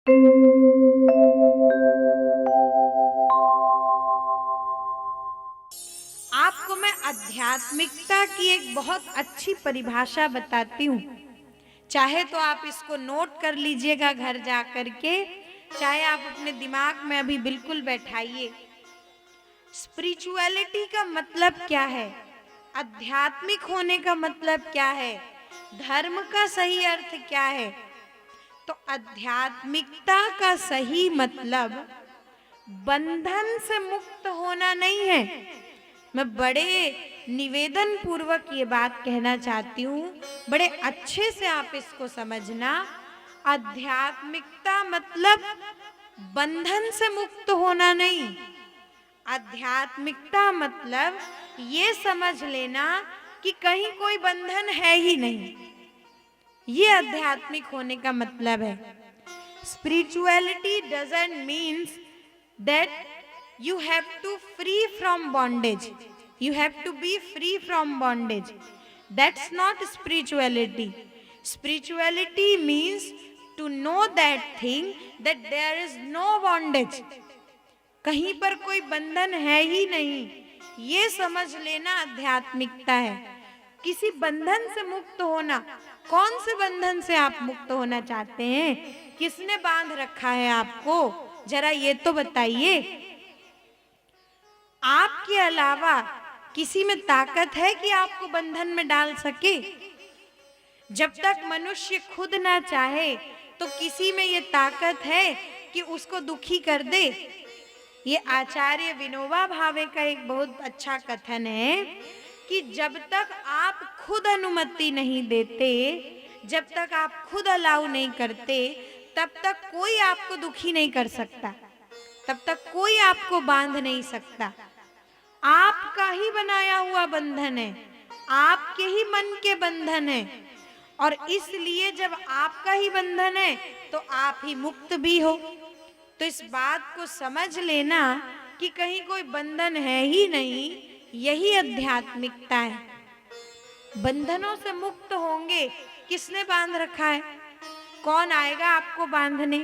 आपको मैं आध्यात्मिकता की एक बहुत अच्छी परिभाषा बताती हूँ। चाहे तो आप इसको नोट कर लीजिएगा घर जा कर के, चाहे आप अपने दिमाग में अभी बिल्कुल बैठाइए। स्पिरिचुअलिटी का मतलब क्या है? आध्यात्मिक होने का मतलब क्या है? धर्म का सही अर्थ क्या है? तो आध्यात्मिकता का सही मतलब बंधन से मुक्त होना नहीं है। मैं बड़े निवेदन पूर्वक ये बात कहना चाहती हूँ, बड़े अच्छे से आप इसको समझना। आध्यात्मिकता मतलब बंधन से मुक्त होना नहीं। आध्यात्मिकता मतलब ये समझ लेना कि कहीं कोई बंधन है ही नहीं। ये आध्यात्मिक होने का मतलब है। Spirituality doesn't means that you have to free from bondage, you have to be free from bondage. That's not spirituality. Spirituality means to know that thing that there is no bondage. कहीं पर कोई बंधन है ही नहीं, ये समझ लेना आध्यात्मिकता है। किसी बंधन से मुक्त होना। कौन से बंधन से आप मुक्त होना चाहते हैं? किसने बांध रखा है आपको? जरा ये तो बताइए। आपके अलावा किसी में ताकत है कि आपको बंधन में डाल सके? जब तक मनुष्य खुद ना चाहे तो किसी में ये ताकत है कि उसको दुखी कर दे? ये आचार्य विनोबा भावे का एक बहुत अच्छा कथन है कि जब तक आप खुद अनुमति नहीं देते, जब तक आप खुद अलाउ नहीं करते, तब तक कोई आपको दुखी नहीं कर सकता, तब तक कोई आपको बांध नहीं सकता। आपका ही बनाया हुआ बंधन है, आपके ही मन के बंधन है, और इसलिए जब आपका ही बंधन है तो आप ही मुक्त भी हो। तो इस बात को समझ लेना कि कहीं कोई बंधन है ही नहीं, यही आध्यात्मिकता है। बंधनों से मुक्त होंगे। किसने बांध रखा है? कौन आएगा आपको बांधने?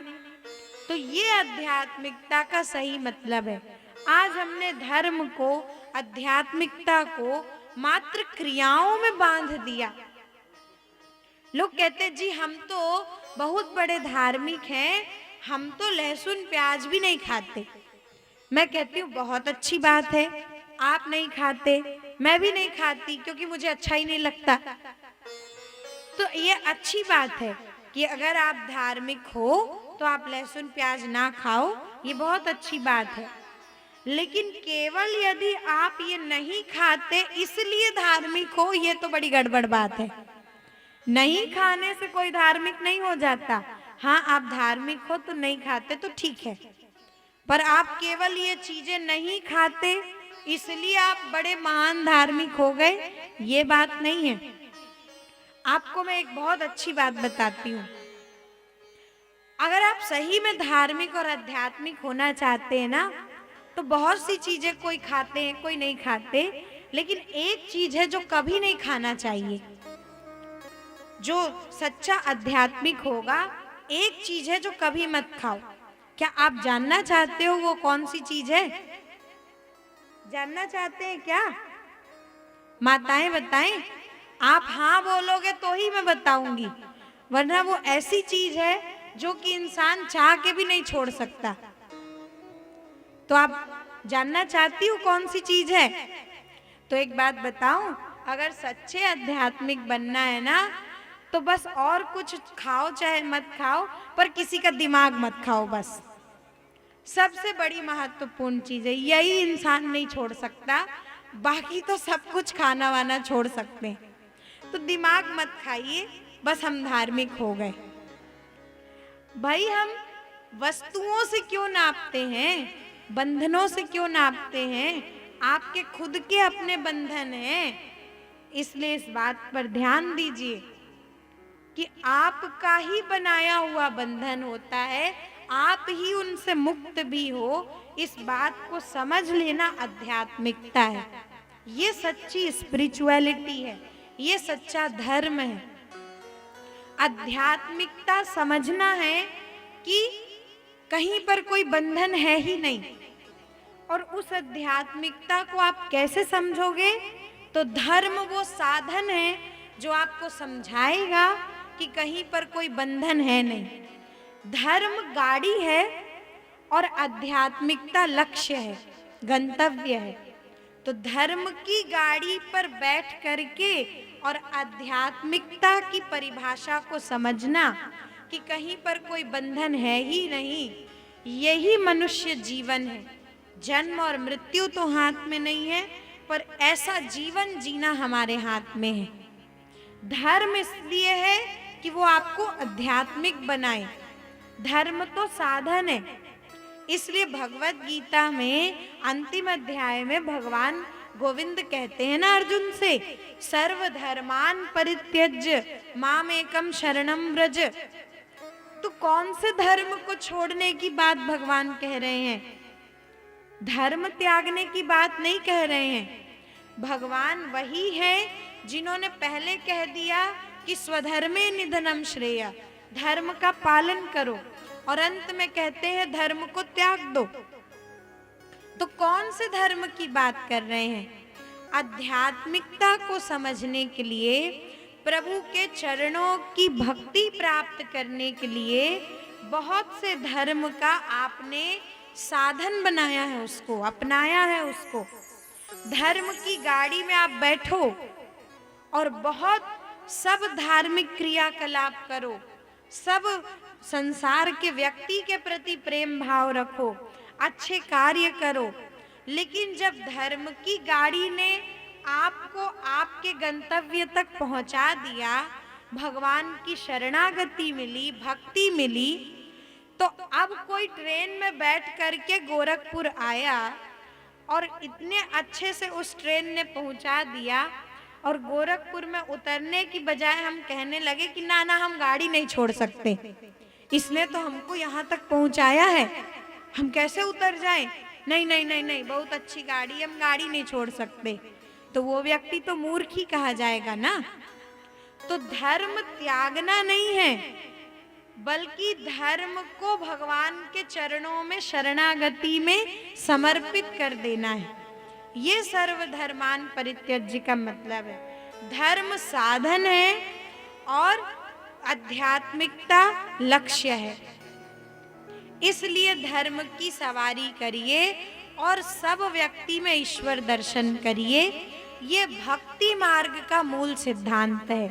तो ये आध्यात्मिकता का सही मतलब है। आज हमने धर्म को, आध्यात्मिकता को मात्र क्रियाओं में बांध दिया। लोग कहते जी हम तो बहुत बड़े धार्मिक हैं, हम तो लहसुन प्याज भी नहीं खाते। मैं कहती हूँ बहुत अच्छी बात है, आप नहीं खाते, मैं भी नहीं खाती क्योंकि मुझे अच्छा ही नहीं लगता। तो ये अच्छी बात है कि अगर आप धार्मिक हो तो आप लहसुन प्याज ना खाओ, ये बहुत अच्छी बात है। लेकिन केवल यदि आप ये नहीं खाते इसलिए धार्मिक हो, ये तो बड़ी गड़बड़ बात है। नहीं खाने से कोई धार्मिक नहीं हो जाता। हाँ, आप धार्मिक हो तो नहीं खाते तो ठीक है, पर आप केवल ये चीजें नहीं खाते इसलिए आप बड़े महान धार्मिक हो गए, ये बात नहीं है। आपको मैं एक बहुत अच्छी बात बताती हूँ। अगर आप सही में धार्मिक और आध्यात्मिक होना चाहते हैं ना, तो बहुत सी चीजें कोई खाते हैं, कोई नहीं खाते, लेकिन एक चीज है जो कभी नहीं खाना चाहिए। जो सच्चा आध्यात्मिक होगा, एक चीज है जो कभी मत खाओ। क्या आप जानना चाहते हो वो कौन सी चीज है? जानना चाहते हैं क्या? माताएं बताएं। आप हाँ बोलोगे तो ही मैं बताऊंगी, वरना वो ऐसी चीज है जो कि इंसान चाह के भी नहीं छोड़ सकता। तो आप जानना चाहती हो कौन सी चीज है? तो एक बात बताऊं, अगर सच्चे आध्यात्मिक बनना है ना, तो बस और कुछ खाओ चाहे मत खाओ, पर किसी का दिमाग मत खाओ। बस सबसे बड़ी महत्वपूर्ण चीज है, यही इंसान नहीं छोड़ सकता। बाकी तो सब कुछ खाना वाना छोड़ सकते हैं। तो दिमाग मत खाइए, बस हम धार्मिक हो गए। भाई हम वस्तुओं से क्यों नापते हैं, बंधनों से क्यों नापते हैं? आपके खुद के अपने बंधन हैं, इसलिए इस बात पर ध्यान दीजिए कि आपका ही बनाया हुआ बंधन होता है, आप ही उनसे मुक्त भी हो। इस बात को समझ लेना आध्यात्मिकता है। ये सच्ची स्पिरिचुअलिटी है, ये सच्चा धर्म है। आध्यात्मिकता समझना है कि कहीं पर कोई बंधन है ही नहीं। और उस आध्यात्मिकता को आप कैसे समझोगे? तो धर्म वो साधन है जो आपको समझाएगा कि कहीं पर कोई बंधन है नहीं। धर्म गाड़ी है और आध्यात्मिकता लक्ष्य है, गंतव्य है। तो धर्म की गाड़ी पर बैठ करके और आध्यात्मिकता की परिभाषा को समझना कि कहीं पर कोई बंधन है ही नहीं, यही मनुष्य जीवन है। जन्म और मृत्यु तो हाथ में नहीं है, पर ऐसा जीवन जीना हमारे हाथ में है। धर्म इसलिए है कि वो आपको आध्यात्मिक बनाए। धर्म तो साधन है, इसलिए भगवत गीता में अंतिम अध्याय में भगवान गोविंद कहते हैं ना अर्जुन से, सर्वधर्मान परित्यज्य माम एकम शरणम व्रज। तो कौन से धर्म को छोड़ने की बात भगवान कह रहे हैं? धर्म त्यागने की बात नहीं कह रहे हैं। भगवान वही है जिन्होंने पहले कह दिया कि स्वधर्मे निधनम श्रेय, धर्म का पालन करो, और अंत में कहते हैं धर्म को त्याग दो। तो कौन से धर्म की बात कर रहे हैं? आध्यात्मिकता को समझने के लिए, प्रभु के चरणों की भक्ति प्राप्त करने के लिए बहुत से धर्म का आपने साधन बनाया है, उसको अपनाया है। उसको धर्म की गाड़ी में आप बैठो और बहुत सब धार्मिक क्रियाकलाप करो, सब संसार के व्यक्ति के प्रति प्रेम भाव रखो, अच्छे कार्य करो। लेकिन जब धर्म की गाड़ी ने आपको आपके गंतव्य तक पहुंचा दिया, भगवान की शरणागति मिली, भक्ति मिली, तो अब कोई ट्रेन में बैठ करके गोरखपुर आया और इतने अच्छे से उस ट्रेन ने पहुंचा दिया, और गोरखपुर में उतरने की बजाय हम कहने लगे कि ना ना हम गाड़ी नहीं छोड़ सकते, इसने तो हमको यहाँ तक पहुंचाया है, हम कैसे उतर जाएं? नहीं नहीं नहीं नहीं, बहुत अच्छी गाड़ी, हम गाड़ी नहीं छोड़ सकते। तो वो व्यक्ति तो मूर्ख ही कहा जाएगा ना। तो धर्म त्यागना नहीं है, बल्कि धर्म को भगवान के चरणों में शरणागति में समर्पित कर देना है। ये सर्वधर्मान परित्यज्य का मतलब है। धर्म साधन है और आध्यात्मिकता लक्ष्य है। इसलिए धर्म की सवारी करिए और सब व्यक्ति में ईश्वर दर्शन करिए। ये भक्ति मार्ग का मूल सिद्धांत है।